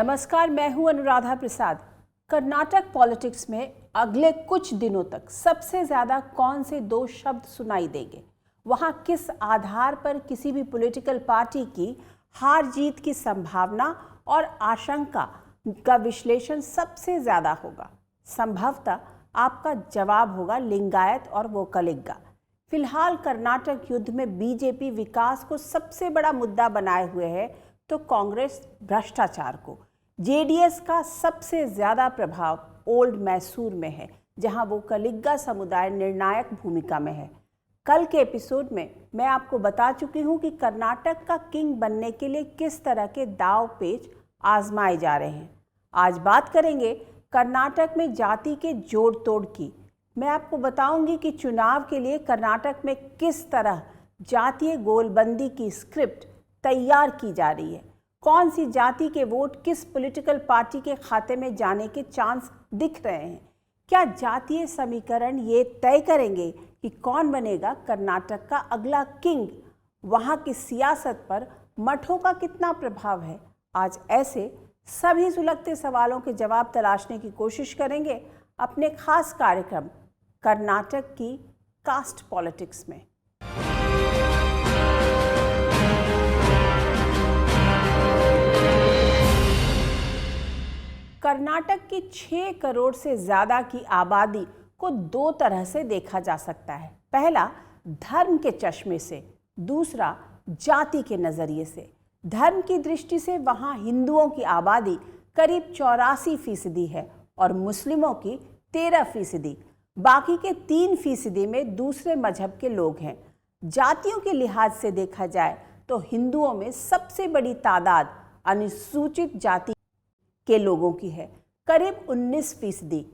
नमस्कार, मैं हूं अनुराधा प्रसाद। कर्नाटक पॉलिटिक्स में अगले कुछ दिनों तक सबसे ज्यादा कौन से दो शब्द सुनाई देंगे, वहां किस आधार पर किसी भी पॉलिटिकल पार्टी की हार जीत की संभावना और आशंका का विश्लेषण सबसे ज्यादा होगा? संभवतः आपका जवाब होगा लिंगायत और वोकलिगा। फिलहाल कर्नाटक युद्ध में बीजेपी विकास को सबसे बड़ा मुद्दा बनाए हुए है, तो कांग्रेस भ्रष्टाचार को। जेडीएस का सबसे ज्यादा प्रभाव ओल्ड मैसूर में है, जहां वोकलिगा समुदाय निर्णायक भूमिका में है। कल के एपिसोड में मैं आपको बता चुकी हूं कि कर्नाटक का किंग बनने के लिए किस तरह के दाव पेच आजमाए जा रहे हैं। आज बात करेंगे कर्नाटक में जाति के जोड़ तोड़ की। मैं आपको बताऊंगी कि चुनाव के लिए कर्नाटक में किस तरह जातीय गोलबंदी की स्क्रिप्ट तैयार की जा रही है, कौन सी जाति के वोट किस पॉलिटिकल पार्टी के खाते में जाने के चांस दिख रहे हैं। क्या जातीय समीकरण ये तय करेंगे कि कौन बनेगा कर्नाटक का अगला किंग? वहाँ की सियासत पर मठों का कितना प्रभाव है? आज ऐसे सभी सुलगते सवालों के जवाब तलाशने की कोशिश करेंगे अपने खास कार्यक्रम कर्नाटक की कास्ट पॉलिटिक्स में। कर्नाटक की 6 करोड़ से ज़्यादा की आबादी को दो तरह से देखा जा सकता है। पहला धर्म के चश्मे से, दूसरा जाति के नज़रिए से। धर्म की दृष्टि से वहाँ हिंदुओं की आबादी करीब 84% है और मुस्लिमों की 13%। बाकी के 3% में दूसरे मजहब के लोग हैं। जातियों के लिहाज से देखा जाए तो हिंदुओं में सबसे बड़ी तादाद अनुसूचित जाति के लोगों की है, करीब 19%।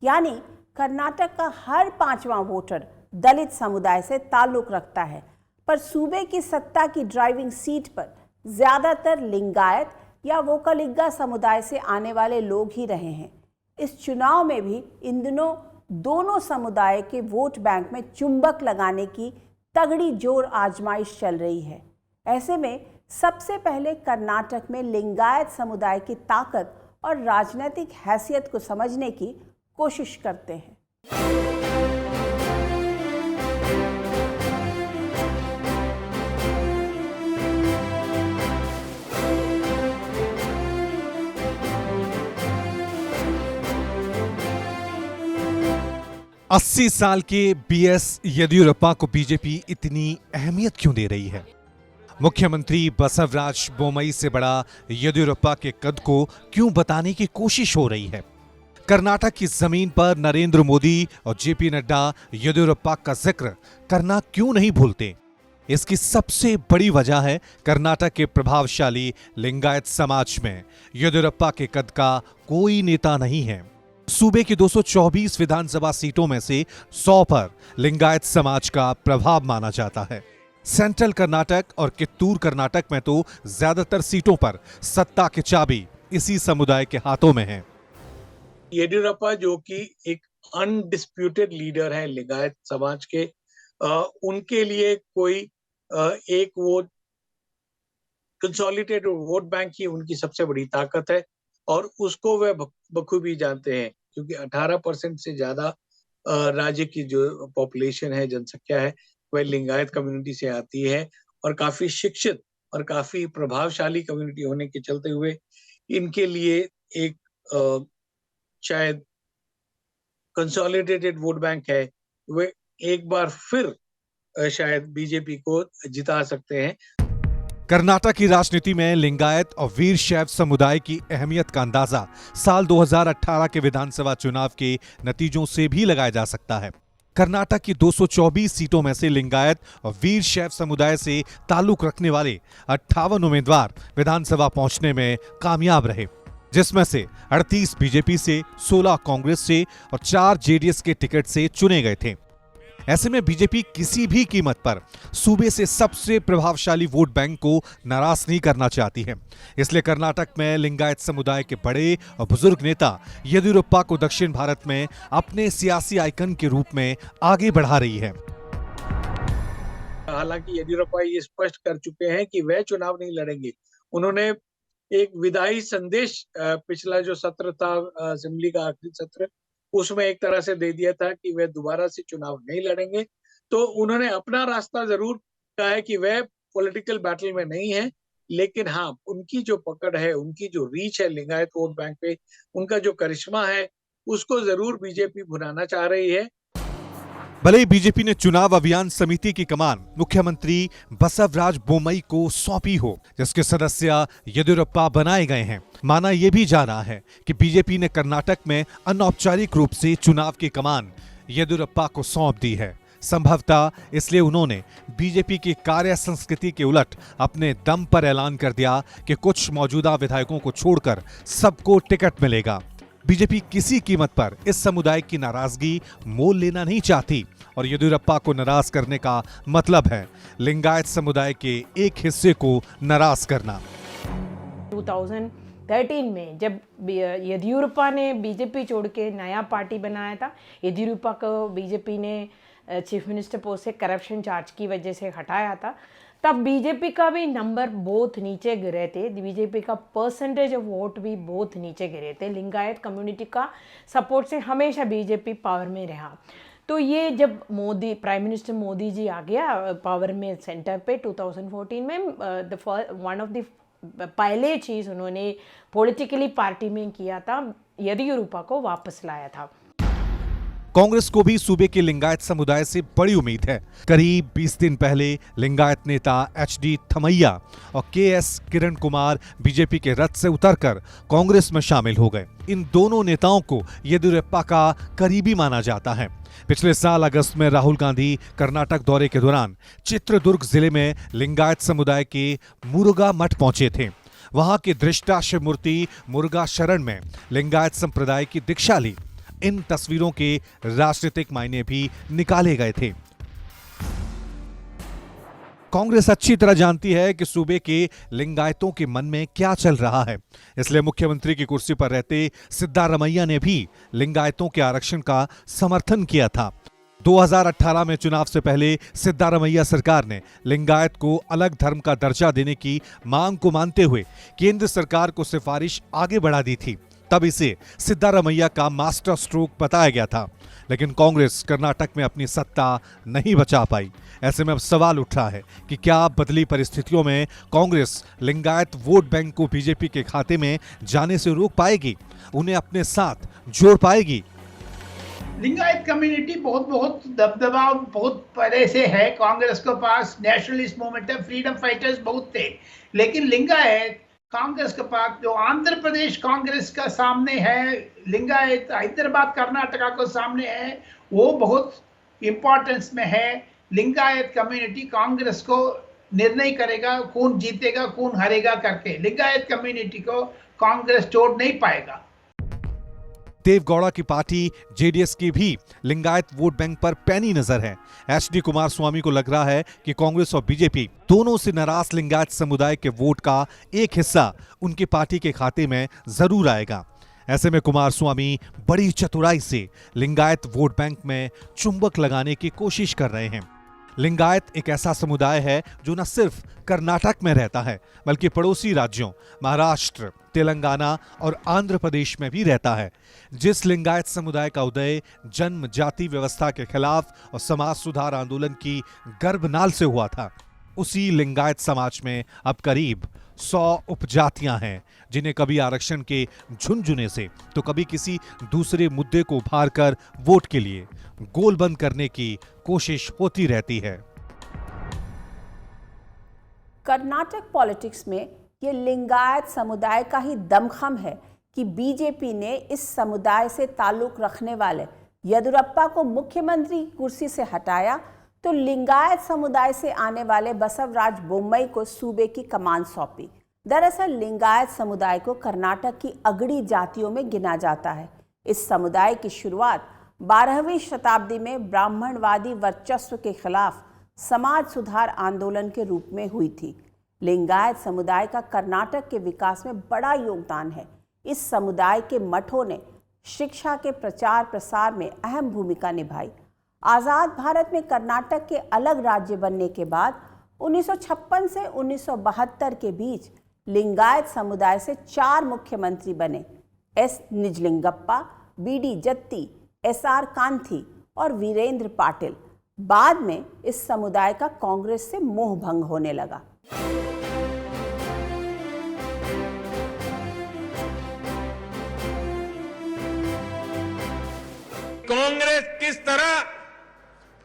यानी कर्नाटक का हर 5वां वोटर दलित समुदाय से ताल्लुक रखता है। पर सूबे की सत्ता की ड्राइविंग सीट पर ज़्यादातर लिंगायत या वोकलिगा समुदाय से आने वाले लोग ही रहे हैं। इस चुनाव में भी इन दिनों दोनों समुदाय के वोट बैंक में चुंबक लगाने की तगड़ी जोर आजमाइश चल रही है। ऐसे में सबसे पहले कर्नाटक में लिंगायत समुदाय की ताकत और राजनीतिक हैसियत को समझने की कोशिश करते हैं। अस्सी साल के बीएस येदियुरप्पा को बीजेपी इतनी अहमियत क्यों दे रही है? मुख्यमंत्री बसवराज बोम्मई से बड़ा येदियुरप्पा के कद को क्यों बताने की कोशिश हो रही है? कर्नाटक की जमीन पर नरेंद्र मोदी और जेपी नड्डा येदियुरप्पा का जिक्र करना क्यों नहीं भूलते? इसकी सबसे बड़ी वजह है कर्नाटक के प्रभावशाली लिंगायत समाज में येदियुरप्पा के कद का कोई नेता नहीं है। सूबे की 224 विधानसभा सीटों में से 100 पर लिंगायत समाज का प्रभाव माना जाता है। सेंट्रल कर्नाटक और कित्तूर कर्नाटक में तो ज्यादातर सीटों पर सत्ता की चाबी इसी समुदाय के हाथों में है। येदियुरप्पा जो कि एक अनडिस्प्यूटेड लीडर है लिंगायत समाज के, उनके लिए कोई एक वोट कंसोलिडेटेड वोट बैंक ही उनकी सबसे बड़ी ताकत है और उसको वे बखूबी जानते हैं, क्योंकि 18% से ज्यादा राज्य की जो पॉपुलेशन है, जनसंख्या है, वह लिंगायत कम्युनिटी से आती है और काफी शिक्षित और काफी प्रभावशाली कम्युनिटी होने के चलते हुए इनके लिए एक शायद कंसोलिडेटेड वोट बैंक है, वे एक बार फिर शायद बीजेपी को जिता सकते हैं। कर्नाटक की राजनीति में लिंगायत और वीरशैव समुदाय की अहमियत का अंदाजा साल 2018 के विधानसभा चुनाव के नतीजों से भी लगाया जा सकता है। कर्नाटक की 224 सीटों में से लिंगायत और वीरशैव समुदाय से ताल्लुक रखने वाले 58 उम्मीदवार विधानसभा पहुंचने में कामयाब रहे, जिसमें से 38 बीजेपी से, 16 कांग्रेस से और 4 जेडीएस के टिकट से चुने गए थे। ऐसे में बीजेपी किसी भी कीमत पर सूबे से सबसे प्रभावशाली वोट बैंक को नाराज नहीं करना चाहती है। इसलिए कर्नाटक में लिंगायत समुदाय के बड़े और बुजुर्ग नेता येदियुरप्पा को दक्षिण भारत में अपने सियासी आइकन के रूप में आगे बढ़ा रही है। हालांकि येदियुरप्पा ये स्पष्ट कर चुके हैं कि वह चुनाव नहीं लड़ेंगे। उन्होंने एक विदाई संदेश पिछला जो सत्र था, असेंबली का आखिरी सत्र, उसमें एक तरह से दे दिया था कि वे दोबारा से चुनाव नहीं लड़ेंगे। तो उन्होंने अपना रास्ता जरूर कहा है कि वह पॉलिटिकल बैटल में नहीं है, लेकिन हाँ, उनकी जो पकड़ है, उनकी जो रीच है लिंगायत वोट बैंक पे, उनका जो करिश्मा है, उसको जरूर बीजेपी भुनाना चाह रही है। भले ही बीजेपी ने चुनाव अभियान समिति की कमान मुख्यमंत्री बसवराज बोम्मई को सौंपी हो, जिसके सदस्य येदियुरप्पा बनाए गए हैं, माना यह भी जा रहा है कि बीजेपी ने कर्नाटक में अनौपचारिक रूप से चुनाव की कमान येदियुरप्पा को सौंप दी है। संभवतः इसलिए उन्होंने बीजेपी की कार्य संस्कृति के उलट अपने दम पर ऐलान कर दिया कि कुछ मौजूदा विधायकों को छोड़कर सबको टिकट मिलेगा। बीजेपी किसी कीमत पर इस समुदाय की नाराजगी मोल लेना नहीं चाहती और येदियुरप्पा को नाराज करने का मतलब है लिंगायत समुदाय के एक हिस्से को नाराज करना। 2013 में जब येदियुरप्पा ने बीजेपी छोड़ के नया पार्टी बनाया था, येदियुरप्पा को बीजेपी ने चीफ मिनिस्टर पोस्ट से करप्शन चार्ज की वजह से हटाया था, तब बीजेपी का भी नंबर बहुत नीचे गिरे थे, बीजेपी का परसेंटेज ऑफ वोट भी बहुत नीचे गिरे थे। लिंगायत कम्युनिटी का सपोर्ट से हमेशा बीजेपी पावर में रहा। तो ये जब मोदी, प्राइम मिनिस्टर मोदी जी आ गया पावर में सेंटर पे 2014 में, वन ऑफ द पहले चीज़ उन्होंने पॉलिटिकली पार्टी में किया था, येदियुरप्पा को वापस लाया था। कांग्रेस को भी सूबे के लिंगायत समुदाय से बड़ी उम्मीद है। करीब 20 दिन पहले लिंगायत नेता HD थमैया और KS किरण कुमार बीजेपी के रथ से उतरकर कांग्रेस में शामिल हो गए। इन दोनों नेताओं को येदियुरप्पा का करीबी माना जाता है। पिछले साल अगस्त में राहुल गांधी कर्नाटक दौरे के दौरान चित्रदुर्ग जिले में लिंगायत समुदाय के मुरुगा मठ पहुंचे थे। वहां के दृष्टा शिव मूर्ति मुरुगा शरण में लिंगायत संप्रदाय की दीक्षा ली। इन तस्वीरों के राजनीतिक मायने भी निकाले गए थे। कांग्रेस अच्छी तरह जानती है कि सूबे के लिंगायतों के मन में क्या चल रहा है, इसलिए मुख्यमंत्री की कुर्सी पर रहते सिद्धारमैया ने भी लिंगायतों के आरक्षण का समर्थन किया था। 2018 में चुनाव से पहले सिद्धारमैया सरकार ने लिंगायत को अलग धर्म का दर्जा देने की मांग को मानते हुए केंद्र सरकार को सिफारिश आगे बढ़ा दी थी। तब इसे सिद्धारमैया का मास्टर स्ट्रोक बताया गया था, लेकिन कांग्रेस कर्नाटक में अपनी सत्ता नहीं बचा पाई। ऐसे में अब सवाल उठ रहा है कि क्या बदली परिस्थितियों में कांग्रेस लिंगायत वोट बैंक को बीजेपी के खाते में जाने से रोक पाएगी, उन्हें अपने साथ जोड़ पाएगी? लिंगायत कम्युनिटी बहुत दबदबा बहुत पहले से है। कांग्रेस के पास नेशनलिस्ट मूवमेंट है, फ्रीडम फाइटर्स बहुत थे, लेकिन लिंगायत कांग्रेस के पास जो आंध्र प्रदेश कांग्रेस का सामने है, लिंगायत हैदराबाद कर्नाटका को सामने है, वो बहुत इंपॉर्टेंस में है। लिंगायत कम्युनिटी कांग्रेस को निर्णय करेगा कौन जीतेगा कौन हारेगा करके। लिंगायत कम्युनिटी को कांग्रेस छोड़ नहीं पाएगा। देवगौड़ा की पार्टी जेडीएस की भी लिंगायत वोट बैंक पर पैनी नजर है। HD कुमार स्वामी को लग रहा है कि कांग्रेस और बीजेपी दोनों से नाराज लिंगायत समुदाय के वोट का एक हिस्सा उनकी पार्टी के खाते में जरूर आएगा। ऐसे में कुमार स्वामी बड़ी चतुराई से लिंगायत वोट बैंक में चुंबक लगाने की कोशिश कर रहे हैं। लिंगायत एक ऐसा समुदाय है जो न सिर्फ कर्नाटक में रहता है, बल्कि पड़ोसी राज्यों महाराष्ट्र, तेलंगाना और आंध्र प्रदेश में भी रहता है। जिस लिंगायत समुदाय का उदय जन्म जाति व्यवस्था के खिलाफ और समाज सुधार आंदोलन की गर्भनाल से हुआ था, उसी लिंगायत समाज में अब करीब 100 उपजातियां हैं, जिन्हें कभी आरक्षण के झुनझुने से तो कभी किसी दूसरे मुद्दे को उभार कर वोट के लिए गोलबंद करने की कोशिश होती रहती है। कर्नाटक पॉलिटिक्स में ये लिंगायत समुदाय का ही दमखम है कि बीजेपी ने इस समुदाय से ताल्लुक रखने वाले येदियुरप्पा को मुख्यमंत्री की कुर्सी से हटाया, तो लिंगायत समुदाय से आने वाले बसवराज बोम्मई को सूबे की कमान सौंपी। दरअसल लिंगायत समुदाय को कर्नाटक की अगड़ी जातियों में गिना जाता है। इस समुदाय की शुरुआत 12वीं शताब्दी में ब्राह्मणवादी वर्चस्व के खिलाफ समाज सुधार आंदोलन के रूप में हुई थी। लिंगायत समुदाय का कर्नाटक के विकास में बड़ा योगदान है। इस समुदाय के मठों ने शिक्षा के प्रचार प्रसार में अहम भूमिका निभाई। आज़ाद भारत में कर्नाटक के अलग राज्य बनने के बाद 1956 से 1972 के बीच लिंगायत समुदाय से 4 मुख्यमंत्री बने: S Nijalingappa, B D Jatti, S R Kanthi और वीरेंद्र पाटिल। बाद में इस समुदाय का कांग्रेस से मोह भंग होने लगा। कांग्रेस किस तरह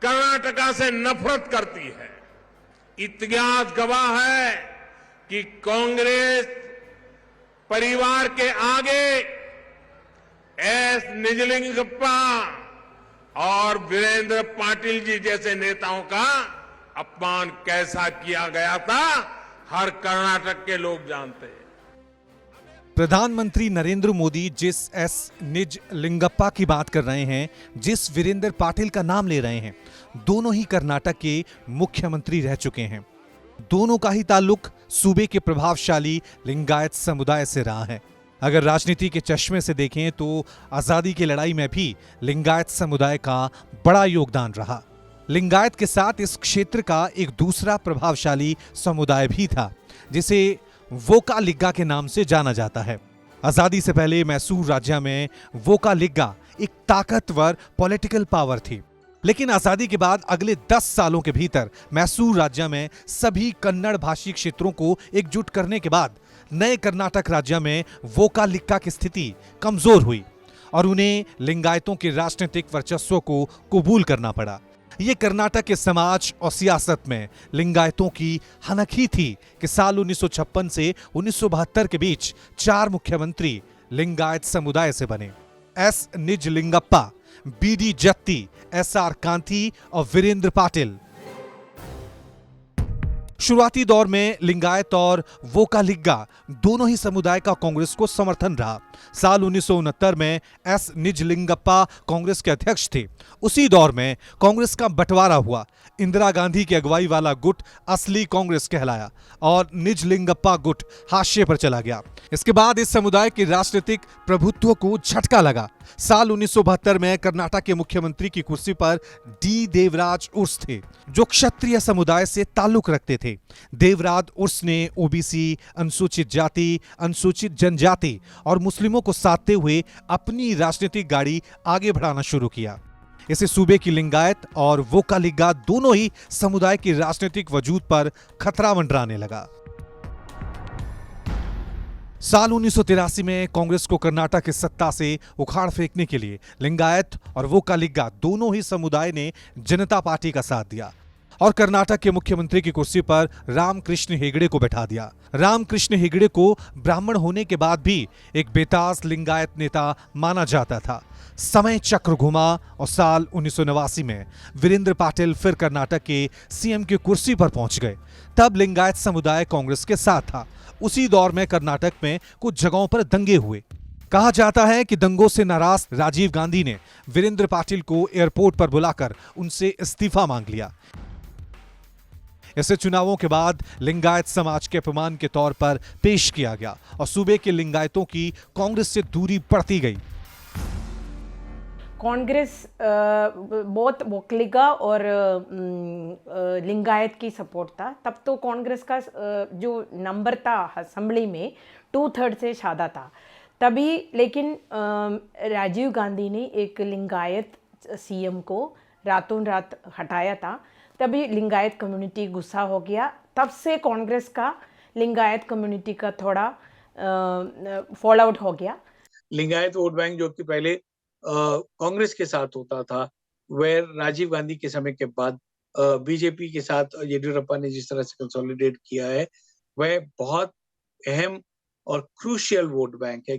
कर्नाटका से नफरत करती है, इतिहास गवाह है कि कांग्रेस परिवार के आगे एस निजलिंगप्पा और वीरेंद्र पाटिल जी जैसे नेताओं का अपमान कैसा किया गया था, हर कर्नाटक के लोग जानते हैं। प्रधानमंत्री नरेंद्र मोदी जिस एस निजलिंगप्पा की बात कर रहे हैं, जिस वीरेंद्र पाटिल का नाम ले रहे हैं, दोनों ही कर्नाटक के मुख्यमंत्री रह चुके हैं। दोनों का ही ताल्लुक सूबे के प्रभावशाली लिंगायत समुदाय से रहा है। अगर राजनीति के चश्मे से देखें तो आजादी की लड़ाई में भी लिंगायत समुदाय का बड़ा योगदान रहा। लिंगायत के साथ इस क्षेत्र का एक दूसरा प्रभावशाली समुदाय भी था, जिसे वोकालिगा के नाम से जाना जाता है। आजादी से पहले मैसूर राज्य में वोकालिगा एक ताकतवर पॉलिटिकल पावर थी, लेकिन आजादी के बाद अगले 10 सालों के भीतर मैसूर राज्य में सभी कन्नड़ भाषी क्षेत्रों को एकजुट करने के बाद नए कर्नाटक राज्य में वोकालिगा की स्थिति कमजोर हुई और उन्हें लिंगायतों के राजनीतिक वर्चस्व को कबूल करना पड़ा। ये कर्नाटक के समाज और सियासत में लिंगायतों की हनक ही थी कि साल 1956 से 1972 के बीच 4 मुख्यमंत्री लिंगायत समुदाय से बने: S Nijalingappa, B D Jatti, S R Kanthi और वीरेंद्र पाटिल। शुरुआती दौर में लिंगायत और वोकालिगा दोनों ही समुदाय का कांग्रेस को समर्थन रहा। साल 1969 में एस निजलिंगप्पा कांग्रेस के अध्यक्ष थे। उसी दौर में कांग्रेस का बंटवारा हुआ। इंदिरा गांधी की अगुवाई वाला गुट असली कांग्रेस कहलाया और निजलिंगप्पा गुट हाशिए पर चला गया। इसके बाद इस समुदाय के राजनीतिक प्रभुत्व को झटका लगा। साल 1972 में कर्नाटक के मुख्यमंत्री की कुर्सी पर डी देवराज उर्स थे, जो क्षत्रिय समुदाय से ताल्लुक रखते थे। देवराज उर्स ने ओबीसी, अनुसूचित जाति, अनुसूचित जनजाति और मुस्लिमों को साधते हुए अपनी राजनीतिक गाड़ी आगे बढ़ाना शुरू किया। इसे सूबे की लिंगायत और वोकालिगा दोनों ही समुदाय के राजनीतिक वजूद पर खतरा मंडराने लगा। साल 1983 में कांग्रेस को कर्नाटक की सत्ता से उखाड़ फेंकने के लिए लिंगायत और वोकालिगा दोनों ही समुदाय ने जनता पार्टी का साथ दिया और कर्नाटक के मुख्यमंत्री की कुर्सी पर रामकृष्ण हेगड़े को बैठा दिया। रामकृष्ण हेगड़े को ब्राह्मण होने के बाद भी एक बेताज लिंगायत नेता माना जाता था। समय चक्र घुमा और साल 1989 में वीरेंद्र पाटिल फिर कर्नाटक के सीएम की कुर्सी पर पहुंच गए। तब लिंगायत समुदाय कांग्रेस के साथ था। उसी दौर में कर्नाटक में कुछ जगहों पर दंगे हुए। कहा जाता है कि दंगों से नाराज राजीव गांधी ने वीरेंद्र पाटिल को एयरपोर्ट पर बुलाकर उनसे इस्तीफा मांग लिया। इसे चुनावों के बाद लिंगायत समाज के अपमान के तौर पर पेश किया गया और सूबे के लिंगायतों की कांग्रेस से दूरी बढ़ती गई। कांग्रेस बहुत वोकलिगा और लिंगायत की सपोर्ट था। तब तो कांग्रेस का जो नंबर था असेंबली में 2/3 से ज़्यादा था तभी, लेकिन राजीव गांधी ने एक लिंगायत सीएम को रातों रात हटाया था। तभी लिंगायत कम्युनिटी गुस्सा हो गया। तब से कांग्रेस का लिंगायत कम्युनिटी का थोड़ा फॉल आउट हो गया। लिंगायत वोट बैंक जो कि पहले कांग्रेस के साथ होता था, वह राजीव गांधी के समय के बाद बीजेपी के साथ येदियुरप्पा ने जिस तरह से कंसोलिडेट किया है, वह बहुत अहम और क्रूशियल वोट बैंक है।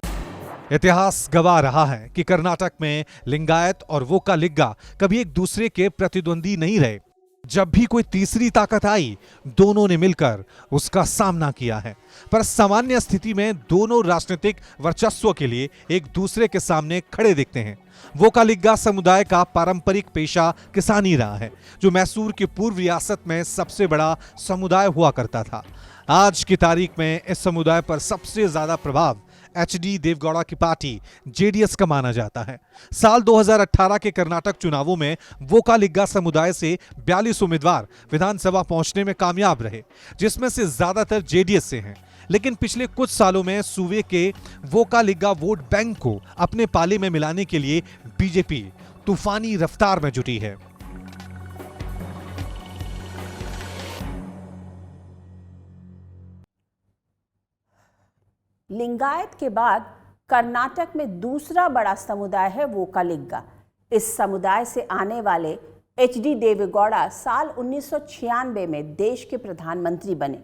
इतिहास गवाह रहा है कि कर्नाटक में लिंगायत और वोकालिगा कभी एक दूसरे के प्रतिद्वंदी नहीं रहे। जब भी कोई तीसरी ताकत आई, दोनों ने मिलकर उसका सामना किया है। पर सामान्य स्थिति में दोनों राजनीतिक वर्चस्व के लिए एक दूसरे के सामने खड़े दिखते हैं। वोकालिगा समुदाय का पारंपरिक पेशा किसानी रहा है, जो मैसूर की पूर्व रियासत में सबसे बड़ा समुदाय हुआ करता था। आज की तारीख में इस समुदाय पर सबसे ज्यादा प्रभाव एचडी देवगौड़ा की पार्टी जेडीएस का माना जाता है। साल 2018 के कर्नाटक चुनावों में वोकालिगा समुदाय से 42 उम्मीदवार विधानसभा पहुंचने में कामयाब रहे, जिसमें से ज्यादातर जेडीएस से हैं। लेकिन पिछले कुछ सालों में सूबे के वोकालिगा वोट बैंक को अपने पाले में मिलाने के लिए बीजेपी तूफानी रफ्तार में जुटी है। लिंगायत के बाद कर्नाटक में दूसरा बड़ा समुदाय है वोकालिगा। इस समुदाय से आने वाले एच.डी. देवेगौड़ा साल 1996 में देश के प्रधानमंत्री बने।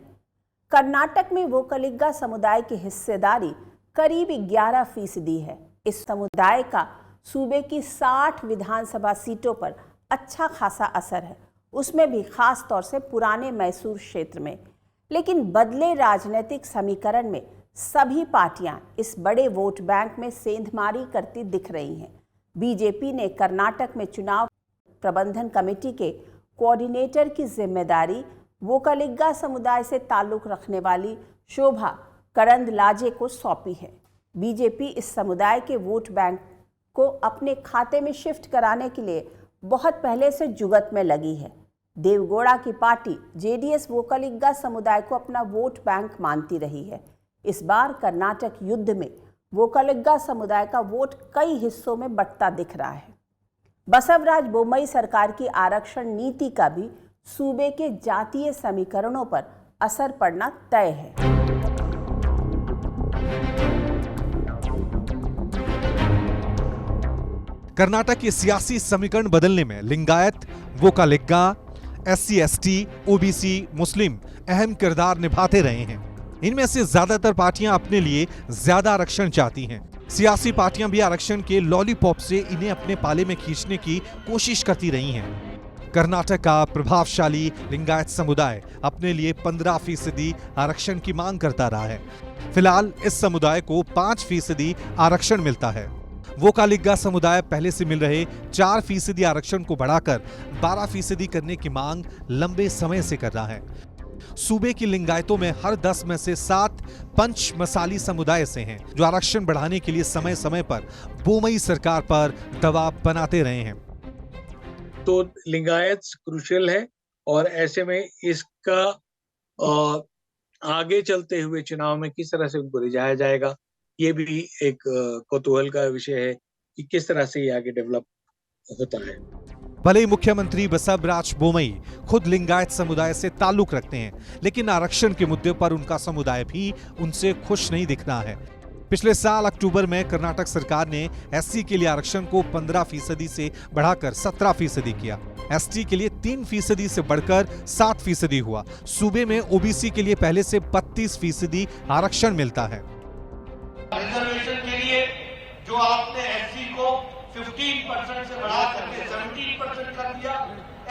कर्नाटक में वोकालिगा समुदाय की हिस्सेदारी करीब 11% है। इस समुदाय का सूबे की 60 विधानसभा सीटों पर अच्छा खासा असर है, उसमें भी खास तौर से पुराने मैसूर क्षेत्र में। लेकिन बदले राजनीतिक समीकरण में सभी पार्टियां इस बड़े वोट बैंक में सेंधमारी करती दिख रही हैं। बीजेपी ने कर्नाटक में चुनाव प्रबंधन कमेटी के कोऑर्डिनेटर की जिम्मेदारी वोकालिगा समुदाय से ताल्लुक रखने वाली शोभा करंदलाजे को सौंपी है। बीजेपी इस समुदाय के वोट बैंक को अपने खाते में शिफ्ट कराने के लिए बहुत पहले से जुगत में लगी है। देवगौड़ा की पार्टी जेडीएस वोकालिगा समुदाय को अपना वोट बैंक मानती रही है। इस बार कर्नाटक युद्ध में वोकालिगा समुदाय का वोट कई हिस्सों में बंटता दिख रहा है। बसवराज बोम्मई सरकार की आरक्षण नीति का भी सूबे के जातीय समीकरणों पर असर पड़ना तय है। कर्नाटक के सियासी समीकरण बदलने में लिंगायत, वोकालिगा, एससी, एसटी, ओबीसी, मुस्लिम अहम किरदार निभाते रहे हैं। इनमें से ज्यादातर पार्टियां अपने लिए ज्यादा आरक्षण चाहती हैं। सियासी पार्टियां भी आरक्षण के लॉलीपॉप से इन्हें अपने पाले में खींचने की कोशिश करती रही हैं। कर्नाटक का प्रभावशाली लिंगायत समुदाय अपने लिए 15% आरक्षण की मांग करता रहा है। फिलहाल इस समुदाय को 5% आरक्षण मिलता है। वोकालिगा समुदाय पहले से मिल रहे 4% आरक्षण को बढ़ाकर 12% करने की मांग लंबे समय से कर रहा है। सूबे की लिंगायतों में हर 10 में से 7 पंच मसाली समुदाय से हैं, जो आरक्षण बढ़ाने के लिए समय समय पर बोम्मई सरकार पर दबाव बनाते रहे हैं। तो लिंगायत क्रूशियल है और ऐसे में इसका आगे चलते हुए चुनाव में किस तरह से उनको रिझाया जाएगा, ये भी एक कौतूहल का विषय है कि किस तरह से ये आगे डेवलप होता है। भले ही मुख्यमंत्री बसवराज बोम्मई खुद लिंगायत समुदाय से ताल्लुक रखते हैं, लेकिन आरक्षण के मुद्दे पर उनका समुदाय भी उनसे खुश नहीं दिख रहा है। पिछले साल अक्टूबर में कर्नाटक सरकार ने एससी के लिए आरक्षण को 15% से बढ़ाकर 17% किया। एसटी के लिए 3% से बढ़कर 7% हुआ। सूबे में ओबीसी के लिए पहले से 32% आरक्षण मिलता है। रिजर्वेशन के लिए जो आपने एससी को 15% से बढ़ा करके 17% कर दिया,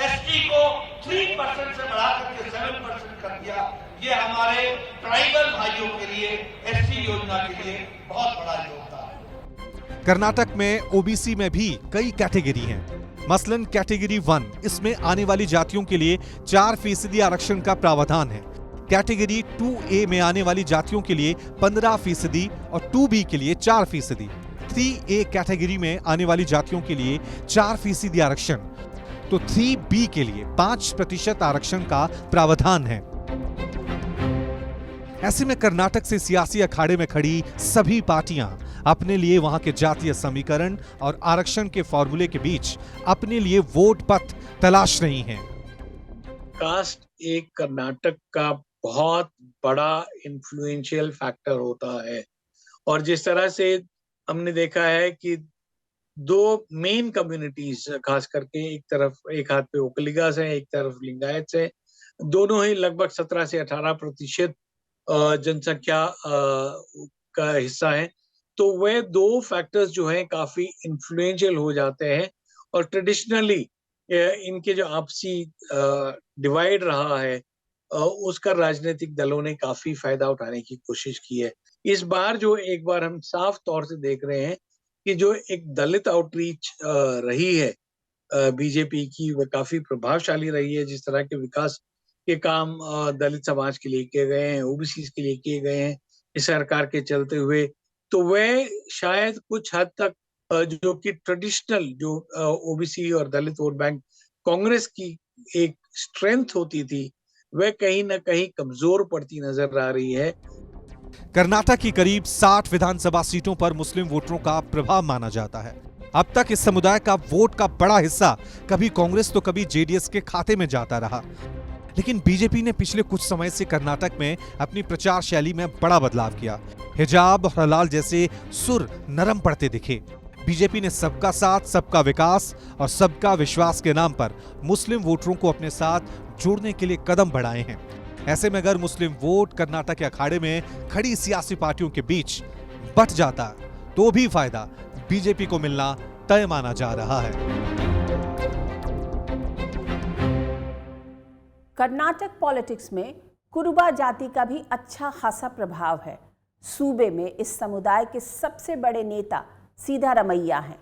एसटी को 3% से बढ़ा करके 7% कर दिया, ये हमारे ट्राइबल भाइयों के लिए एससी योजना के लिए बहुत बड़ा योगदान है। कर्नाटक में ओबीसी में भी कई कैटेगरी हैं। मसलन कैटेगरी 1, इसमें आने वाली जातियों के लिए 4% आरक्षण का प्रावधान है। कैटेगरी 2A में आने वाली जातियों के लिए 15% और 2B के लिए 4%। 3A कैटेगरी में आने वाली जातियों के लिए 4% आरक्षण, तो 3B के लिए 5% आरक्षण का प्रावधान है। ऐसे में कर्नाटक से सियासी अखाड़े में खड़ी सभी पार्टियां अपने लिए वहां के जातीय समीकरण और आरक्षण के फॉर्मूले के बीच अपने लिए वोट पथ तलाश रही हैं। कास्ट एक कर्नाटक का बहुत बड़ा इन्फ्लुएंशियल फैक्टर होता है और जिस तरह से हमने देखा है कि दो मेन कम्युनिटीज, खास करके एक हाथ पे वोकालिगास है, एक तरफ लिंगायत है, दोनों ही लगभग 17 से 18% जनसंख्या का हिस्सा है। तो वह दो फैक्टर्स जो हैं काफी इन्फ्लुएंशियल हो जाते हैं और ट्रेडिशनली इनके जो आपसी डिवाइड रहा है उसका राजनीतिक दलों ने काफी फायदा उठाने की कोशिश की है। इस बार जो एक बार हम साफ तौर से देख रहे हैं कि जो एक दलित आउटरीच रही है बीजेपी की, वह काफी प्रभावशाली रही है। जिस तरह के विकास के काम दलित समाज के लिए किए गए हैं, ओबीसी के लिए किए गए हैं इस सरकार के चलते हुए, तो वह शायद कुछ हद तक जो कि ट्रेडिशनल जो ओबीसी और दलित वोट बैंक कांग्रेस की एक स्ट्रेंथ होती थी, वह कहीं ना कहीं कमजोर पड़ती नजर आ रही है। कर्नाटक की करीब 60 विधानसभा सीटों पर मुस्लिम वोटरों का प्रभाव माना जाता है। अब तक इस समुदाय का वोट का बड़ा हिस्सा कभी कांग्रेस तो कभी जेडीएस के खाते में जाता रहा। लेकिन बीजेपी ने पिछले कुछ समय से कर्नाटक में अपनी प्रचार शैली में बड़ा बदलाव किया। हिजाब और हलाल जैसे सुर नरम पड़ते दिखे। बीजेपी ने सबका साथ, सबका विकास और सबका विश्वास के नाम पर मुस्लिम वोटरों को अपने साथ जोड़ने के लिए कदम बढ़ाए हैं। ऐसे में अगर मुस्लिम वोट कर्नाटक के अखाड़े में खड़ी सियासी पार्टियों के बीच बट जाता तो भी फायदा बीजेपी को मिलना तय माना जा रहा है। कर्नाटक पॉलिटिक्स में कुरुबा जाति का भी अच्छा खासा प्रभाव है। सूबे में इस समुदाय के सबसे बड़े नेता सिद्धारमैया हैं।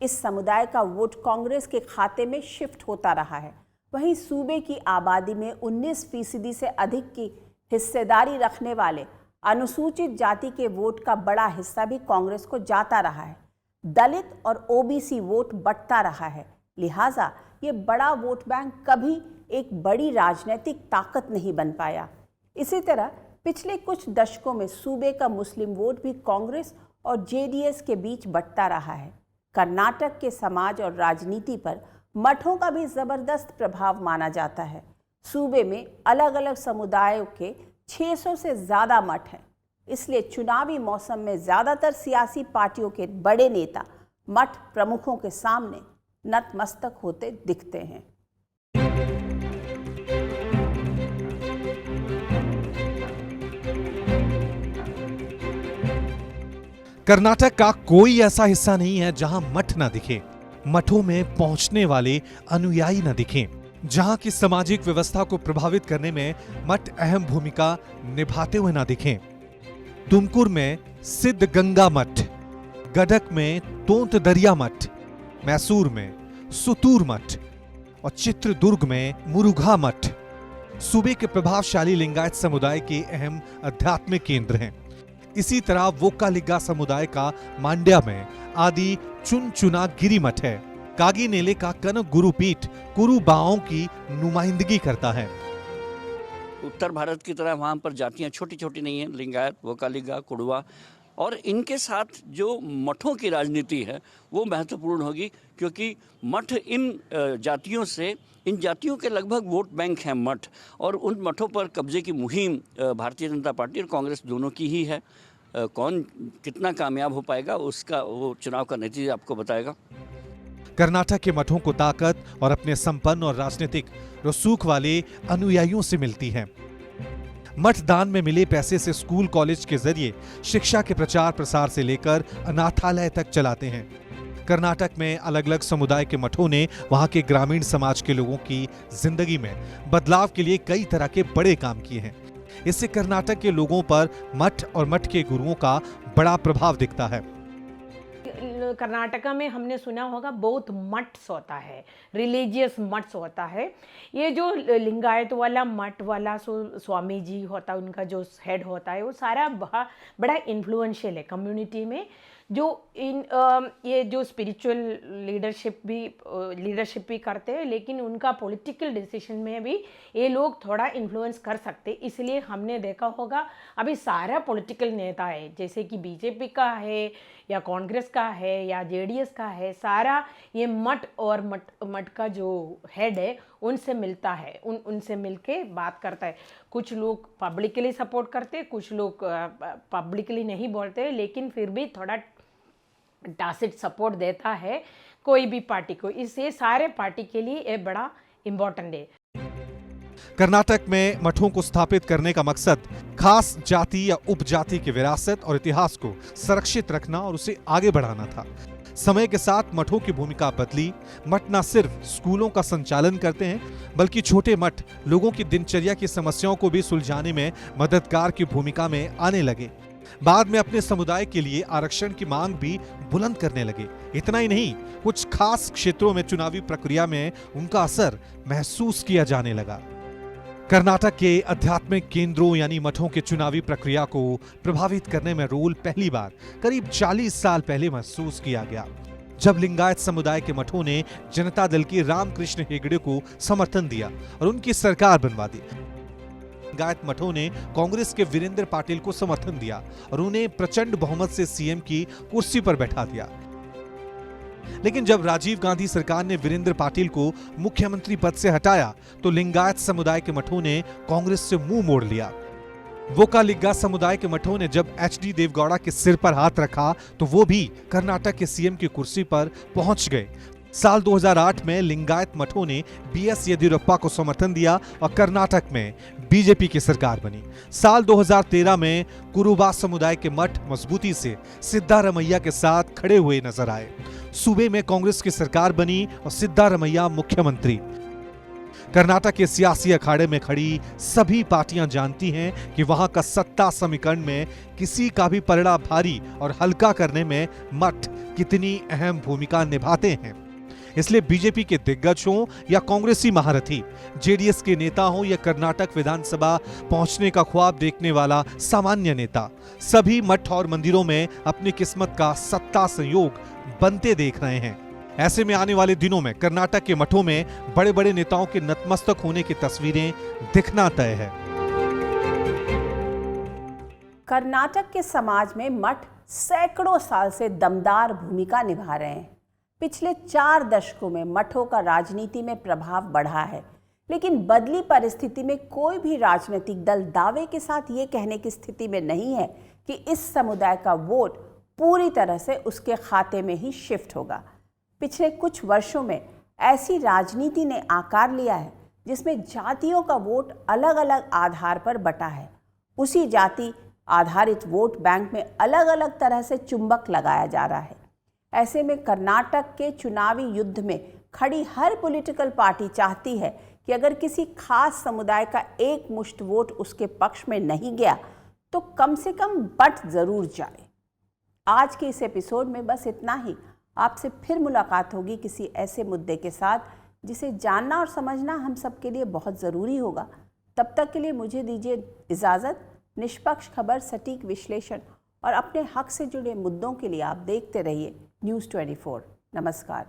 इस समुदाय का वोट कांग्रेस के खाते में शिफ्ट होता रहा है। वहीं सूबे की आबादी में 19% से अधिक की हिस्सेदारी रखने वाले अनुसूचित जाति के वोट का बड़ा हिस्सा भी कांग्रेस को जाता रहा है। दलित और ओबीसी वोट बढ़ता रहा है। लिहाजा ये बड़ा वोट बैंक कभी एक बड़ी राजनीतिक ताकत नहीं बन पाया। इसी तरह पिछले कुछ दशकों में सूबे का मुस्लिम वोट भी कांग्रेस और जेडीएस के बीच बंटता रहा है। कर्नाटक के समाज और राजनीति पर मठों का भी जबरदस्त प्रभाव माना जाता है। सूबे में अलग अलग समुदायों के 600 से ज्यादा मठ हैं। इसलिए चुनावी मौसम में ज्यादातर सियासी पार्टियों के बड़े नेता मठ प्रमुखों के सामने नतमस्तक होते दिखते हैं। कर्नाटक का कोई ऐसा हिस्सा नहीं है जहां मठ ना दिखे, मठों में पहुंचने वाले अनुयायी न दिखें, जहां की सामाजिक व्यवस्था को प्रभावित करने में मठ अहम भूमिका निभाते हुए ना दिखें। तुमकुर में सिद्ध गंगा मठ, गडक में तोंत दरिया मठ, मैसूर में सुतूर मठ और चित्रदुर्ग में मुरुघा मठ सूबे के प्रभावशाली लिंगायत समुदाय के अहम आध्यात्मिक केंद्र हैं। इसी तरह वोक्कालिगा समुदाय का मांड्या में आदि चुनचुना गिरी मठ है। कागी नेले का कनक गुरुपीठ कुरुबाओं की नुमाइंदगी करता है। उत्तर भारत की तरह वहाँ पर जातियाँ छोटी छोटी नहीं हैं, लिंगायत, वोक्कालिगा, कुड़वा, और इनके साथ जो मठों की राजनीति है वो महत्वपूर्ण होगी, क्योंकि मठ इन जातियों के लगभग वोट बैंक हैं मठ, और उन मठों पर कब्जे की मुहिम भारतीय जनता पार्टी और कांग्रेस दोनों की ही है। कौन कितना कामयाब हो पाएगा उसका वो चुनाव का नतीजा आपको बताएगा। कर्नाटक के मठों को ताकत और अपने संपन्न और राजनीतिक रसूख वाले अनुयायियों से मिलती है। मठ दान में मिले पैसे से स्कूल कॉलेज के जरिए शिक्षा के प्रचार प्रसार से लेकर अनाथालय तक चलाते हैं। कर्नाटक में अलग अलग समुदाय के मठों ने वहां के ग्रामीण समाज के लोगों की जिंदगी में बदलाव के लिए कई तरह के बड़े काम किए हैं। इससे कर्नाटक के लोगों पर मठ और मठ के गुरुओं का बड़ा प्रभाव दिखता है। कर्नाटका में हमने सुना होगा बहुत मठ्स होता है, रिलीजियस मठ्स होता है। ये जो लिंगायत वाला मठ वाला स्वामी जी होता है, उनका जो हेड होता है, वो सारा बड़ा इन्फ्लुएंशियल है कम्युनिटी में। जो ये जो स्पिरिचुअल लीडरशिप भी करते हैं, लेकिन उनका पॉलिटिकल डिसीजन में भी ये लोग थोड़ा इन्फ्लुएंस कर सकते। इसलिए हमने देखा होगा अभी सारा पॉलिटिकल नेता है, जैसे कि बीजेपी का है या कांग्रेस का है या जेडीएस का है, सारा ये मठ और मठ का जो हेड है उनसे मिलता है, उनसे मिलके बात करता है। कुछ लोग पब्लिकली सपोर्ट करते, कुछ लोग पब्लिकली नहीं बोलते, लेकिन फिर भी थोड़ा टासिट सपोर्ट देता है कोई भी पार्टी को। इससे सारे पार्टी के लिए ये बड़ा इम्पोर्टेंट है। कर्नाटक में मठों को स्थापित करने का मकसद खास जाति या उपजाति की विरासत और इतिहास को संरक्षित रखना और उसे आगे बढ़ाना था। समय के साथ मठों की भूमिका बदली। मठ न सिर्फ स्कूलों का संचालन करते हैं, बल्कि छोटे मठ लोगों की दिनचर्या की समस्याओं को भी सुलझाने में मददगार की भूमिका में आने लगे। बाद में अपने समुदाय के लिए आरक्षण की मांग भी बुलंद करने लगे। इतना ही नहीं, कुछ खास क्षेत्रों में चुनावी प्रक्रिया में उनका असर महसूस किया जाने लगा। कर्नाटक के आध्यात्मिक केंद्रों यानी मठों के चुनावी प्रक्रिया को प्रभावित करने में रोल पहली बार करीब 40 साल पहले महसूस किया गया, जब लिंगायत समुदाय के मठों ने जनता दल की रामकृष्ण हेगड़े को समर्थन दिया और उनकी सरकार बनवा दी। लिंगायत मठों ने कांग्रेस के वीरेंद्र पाटिल को समर्थन दिया और उन्हें प्रचंड बहुमत से सीएम की कुर्सी पर बैठा दिया। लेकिन जब राजीव गांधी सरकार ने वीरेंद्र पाटिल को मुख्यमंत्री पद से हटाया तो लिंगायत समुदाय के मठों ने कांग्रेस से मुंह मोड़ लिया। वोकालिगा समुदाय के मठों ने जब एचडी देवगौड़ा के सिर पर हाथ रखा तो वो भी कर्नाटक के सीएम की कुर्सी पर पहुंच गए। साल 2008 में लिंगायत मठों ने बीएस येदियुरप्पा को समर्थन दिया और कर्नाटक में बीजेपी की सरकार बनी। साल 2013 में कुरुबा समुदाय के मठ मजबूती से सिद्धारमैया के साथ खड़े हुए नजर आए। सूबे में कांग्रेस की सरकार बनी और सिद्धारमैया मुख्यमंत्री। कर्नाटक के सियासी अखाड़े में खड़ी सभी पार्टियां जानती हैं कि वहां का सत्ता समीकरण में किसी का भी पलड़ा भारी और हल्का करने में मठ कितनी अहम भूमिका निभाते हैं। इसलिए बीजेपी के दिग्गज हों या कांग्रेसी महारथी, जेडीएस के नेता हों या कर्नाटक विधानसभा पहुंचने का ख्वाब देखने वाला सामान्य नेता, सभी मठ और मंदिरों में अपनी किस्मत का सत्ता संयोग बनते देख रहे हैं। ऐसे में आने वाले दिनों में कर्नाटक के मठों में बड़े बड़े नेताओं के नतमस्तक होने की तस्वीरें दिखना तय है। कर्नाटक के समाज में मठ सैकड़ों साल से दमदार भूमिका निभा रहे हैं। पिछले 4 दशकों में मठों का राजनीति में प्रभाव बढ़ा है, लेकिन बदली परिस्थिति में कोई भी राजनीतिक दल दावे के साथ ये कहने की स्थिति में नहीं है कि इस समुदाय का वोट पूरी तरह से उसके खाते में ही शिफ्ट होगा। पिछले कुछ वर्षों में ऐसी राजनीति ने आकार लिया है जिसमें जातियों का वोट अलग अलग आधार पर बटा है। उसी जाति आधारित वोट बैंक में अलग अलग तरह से चुंबक लगाया जा रहा है। ऐसे में कर्नाटक के चुनावी युद्ध में खड़ी हर पॉलिटिकल पार्टी चाहती है कि अगर किसी खास समुदाय का एक मुश्त वोट उसके पक्ष में नहीं गया तो कम से कम बट जरूर जाए। आज के इस एपिसोड में बस इतना ही। आपसे फिर मुलाकात होगी किसी ऐसे मुद्दे के साथ जिसे जानना और समझना हम सबके लिए बहुत ज़रूरी होगा। तब तक के लिए मुझे दीजिए इजाज़त। निष्पक्ष खबर, सटीक विश्लेषण और अपने हक से जुड़े मुद्दों के लिए आप देखते रहिए न्यूज़ 24। नमस्कार।